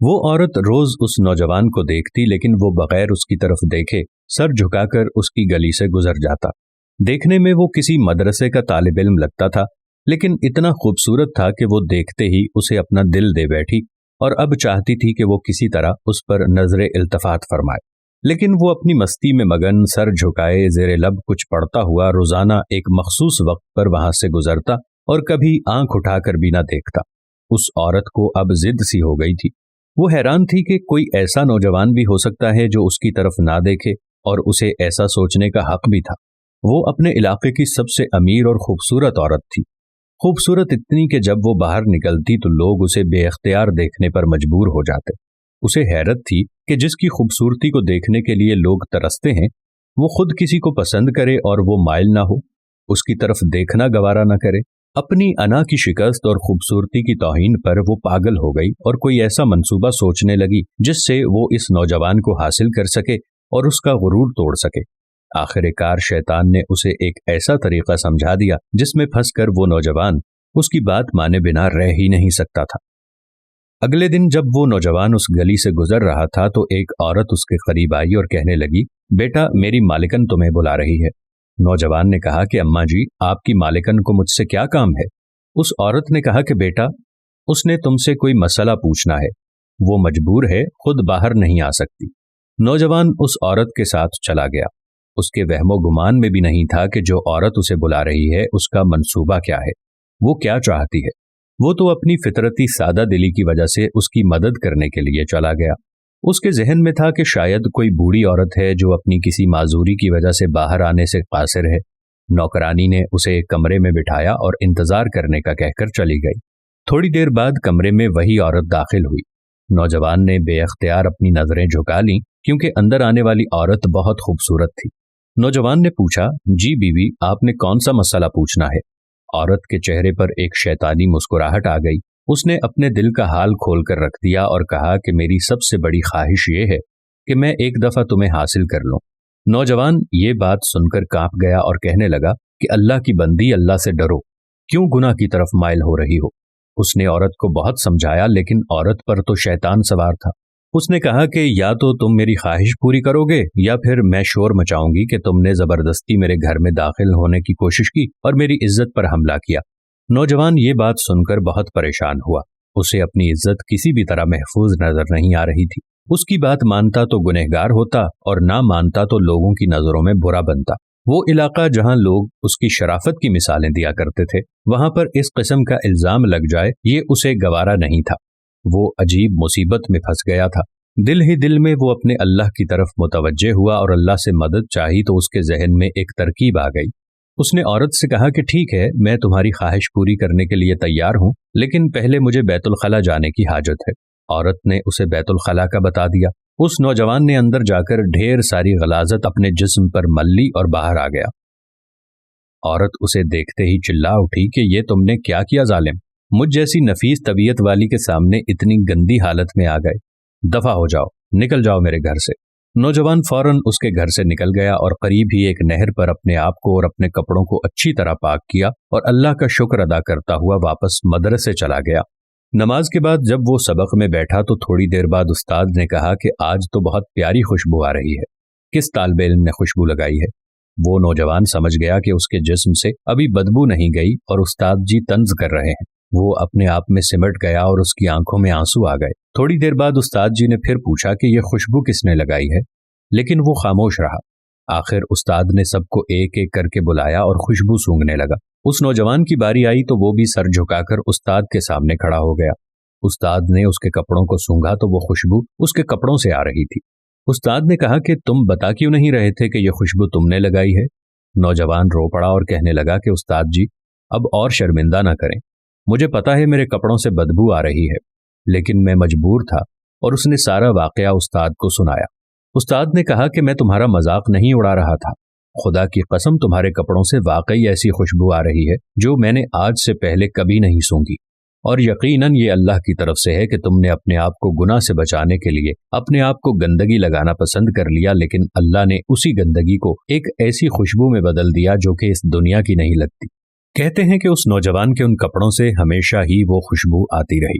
وہ عورت روز اس نوجوان کو دیکھتی لیکن وہ بغیر اس کی طرف دیکھے سر جھکا کر اس کی گلی سے گزر جاتا۔ دیکھنے میں وہ کسی مدرسے کا طالب علم لگتا تھا، لیکن اتنا خوبصورت تھا کہ وہ دیکھتے ہی اسے اپنا دل دے بیٹھی اور اب چاہتی تھی کہ وہ کسی طرح اس پر نظر التفات فرمائے، لیکن وہ اپنی مستی میں مگن سر جھکائے زیر لب کچھ پڑھتا ہوا روزانہ ایک مخصوص وقت پر وہاں سے گزرتا اور کبھی آنکھ اٹھا کر بھی نہ دیکھتا۔ اس عورت کو اب ضد سی ہو گئی تھی۔ وہ حیران تھی کہ کوئی ایسا نوجوان بھی ہو سکتا ہے جو اس کی طرف نہ دیکھے، اور اسے ایسا سوچنے کا حق بھی تھا۔ وہ اپنے علاقے کی سب سے امیر اور خوبصورت عورت تھی، خوبصورت اتنی کہ جب وہ باہر نکلتی تو لوگ اسے بے اختیار دیکھنے پر مجبور ہو جاتے۔ اسے حیرت تھی کہ جس کی خوبصورتی کو دیکھنے کے لیے لوگ ترستے ہیں، وہ خود کسی کو پسند کرے اور وہ مائل نہ ہو، اس کی طرف دیکھنا گوارا نہ کرے۔ اپنی انا کی شکست اور خوبصورتی کی توہین پر وہ پاگل ہو گئی اور کوئی ایسا منصوبہ سوچنے لگی جس سے وہ اس نوجوان کو حاصل کر سکے اور اس کا غرور توڑ سکے۔ آخر کار شیطان نے اسے ایک ایسا طریقہ سمجھا دیا جس میں پھنس کر وہ نوجوان اس کی بات مانے بنا رہ ہی نہیں سکتا تھا۔ اگلے دن جب وہ نوجوان اس گلی سے گزر رہا تھا تو ایک عورت اس کے قریب آئی اور کہنے لگی، بیٹا میری مالکن تمہیں بلا رہی ہے۔ نوجوان نے کہا کہ اماں جی آپ کی مالکن کو مجھ سے کیا کام ہے؟ اس عورت نے کہا کہ بیٹا اس نے تم سے کوئی مسئلہ پوچھنا ہے، وہ مجبور ہے، خود باہر نہیں آ سکتی۔ نوجوان اس عورت کے ساتھ چلا گیا۔ اس کے وہم و گمان میں بھی نہیں تھا کہ جو عورت اسے بلا رہی ہے اس کا منصوبہ کیا ہے، وہ کیا چاہتی ہے۔ وہ تو اپنی فطرتی سادہ دلی کی وجہ سے اس کی مدد کرنے کے لیے چلا گیا۔ اس کے ذہن میں تھا کہ شاید کوئی بوڑھی عورت ہے جو اپنی کسی معذوری کی وجہ سے باہر آنے سے قاصر ہے۔ نوکرانی نے اسے ایک کمرے میں بٹھایا اور انتظار کرنے کا کہہ کر چلی گئی۔ تھوڑی دیر بعد کمرے میں وہی عورت داخل ہوئی۔ نوجوان نے بے اختیار اپنی نظریں جھکا لیں کیونکہ اندر آنے والی عورت بہت خوبصورت تھی۔ نوجوان نے پوچھا، جی بیوی آپ نے کون سا مسئلہ پوچھنا ہے؟ عورت کے چہرے پر ایک شیطانی مسکراہٹ آ گئی۔ اس نے اپنے دل کا حال کھول کر رکھ دیا اور کہا کہ میری سب سے بڑی خواہش یہ ہے کہ میں ایک دفعہ تمہیں حاصل کر لوں۔ نوجوان یہ بات سن کر کانپ گیا اور کہنے لگا کہ اللہ کی بندی، اللہ سے ڈرو، کیوں گناہ کی طرف مائل ہو رہی ہو؟ اس نے عورت کو بہت سمجھایا لیکن عورت پر تو شیطان سوار تھا۔ اس نے کہا کہ یا تو تم میری خواہش پوری کرو گے یا پھر میں شور مچاؤں گی کہ تم نے زبردستی میرے گھر میں داخل ہونے کی کوشش کی اور میری عزت پر حملہ کیا۔ نوجوان یہ بات سن کر بہت پریشان ہوا۔ اسے اپنی عزت کسی بھی طرح محفوظ نظر نہیں آ رہی تھی۔ اس کی بات مانتا تو گنہگار ہوتا اور نہ مانتا تو لوگوں کی نظروں میں برا بنتا۔ وہ علاقہ جہاں لوگ اس کی شرافت کی مثالیں دیا کرتے تھے، وہاں پر اس قسم کا الزام لگ جائے یہ اسے گوارا نہیں تھا۔ وہ عجیب مصیبت میں پھنس گیا تھا۔ دل ہی دل میں وہ اپنے اللہ کی طرف متوجہ ہوا اور اللہ سے مدد چاہی تو اس کے ذہن میں ایک ترکیب آ گئی۔ اس نے عورت سے کہا کہ ٹھیک ہے، میں تمہاری خواہش پوری کرنے کے لیے تیار ہوں، لیکن پہلے مجھے بیت الخلا جانے کی حاجت ہے۔ عورت نے اسے بیت الخلا کا بتا دیا۔ اس نوجوان نے اندر جا کر ڈھیر ساری غلاظت اپنے جسم پر مل لی اور باہر آ گیا۔ عورت اسے دیکھتے ہی چلا اٹھی کہ یہ تم نے کیا کیا ظالم؟ مجھ جیسی نفیس طبیعت والی کے سامنے اتنی گندی حالت میں آ گئے، دفع ہو جاؤ، نکل جاؤ میرے گھر سے۔ نوجوان فوراً اس کے گھر سے نکل گیا اور قریب ہی ایک نہر پر اپنے آپ کو اور اپنے کپڑوں کو اچھی طرح پاک کیا اور اللہ کا شکر ادا کرتا ہوا واپس مدرسے چلا گیا۔ نماز کے بعد جب وہ سبق میں بیٹھا تو تھوڑی دیر بعد استاد نے کہا کہ آج تو بہت پیاری خوشبو آ رہی ہے، کس طالب علم نے خوشبو لگائی ہے؟ وہ نوجوان سمجھ گیا کہ اس کے جسم سے ابھی بدبو نہیں گئی اور استاد جی طنز کر رہے ہیں۔ وہ اپنے آپ میں سمٹ گیا اور اس کی آنکھوں میں آنسو آ گئے۔ تھوڑی دیر بعد استاد جی نے پھر پوچھا کہ یہ خوشبو کس نے لگائی ہے، لیکن وہ خاموش رہا۔ آخر استاد نے سب کو ایک ایک کر کے بلایا اور خوشبو سونگھنے لگا۔ اس نوجوان کی باری آئی تو وہ بھی سر جھکا کر استاد کے سامنے کھڑا ہو گیا۔ استاد نے اس کے کپڑوں کو سونگھا تو وہ خوشبو اس کے کپڑوں سے آ رہی تھی۔ استاد نے کہا کہ تم بتا کیوں نہیں رہے تھے کہ یہ خوشبو تم نے لگائی ہے؟ نوجوان رو پڑا اور کہنے لگا کہ استاد جی اب اور شرمندہ نہ کریں، مجھے پتا ہے میرے کپڑوں سے بدبو آ رہی ہے، لیکن میں مجبور تھا۔ اور اس نے سارا واقعہ استاد کو سنایا۔ استاد نے کہا کہ میں تمہارا مذاق نہیں اڑا رہا تھا، خدا کی قسم تمہارے کپڑوں سے واقعی ایسی خوشبو آ رہی ہے جو میں نے آج سے پہلے کبھی نہیں سونگھی، اور یقیناً یہ اللہ کی طرف سے ہے کہ تم نے اپنے آپ کو گناہ سے بچانے کے لیے اپنے آپ کو گندگی لگانا پسند کر لیا، لیکن اللہ نے اسی گندگی کو ایک ایسی خوشبو میں بدل دیا جو کہ اس دنیا کی نہیں لگتی۔ کہتے ہیں کہ اس نوجوان کے ان کپڑوں سے ہمیشہ ہی وہ خوشبو آتی رہی۔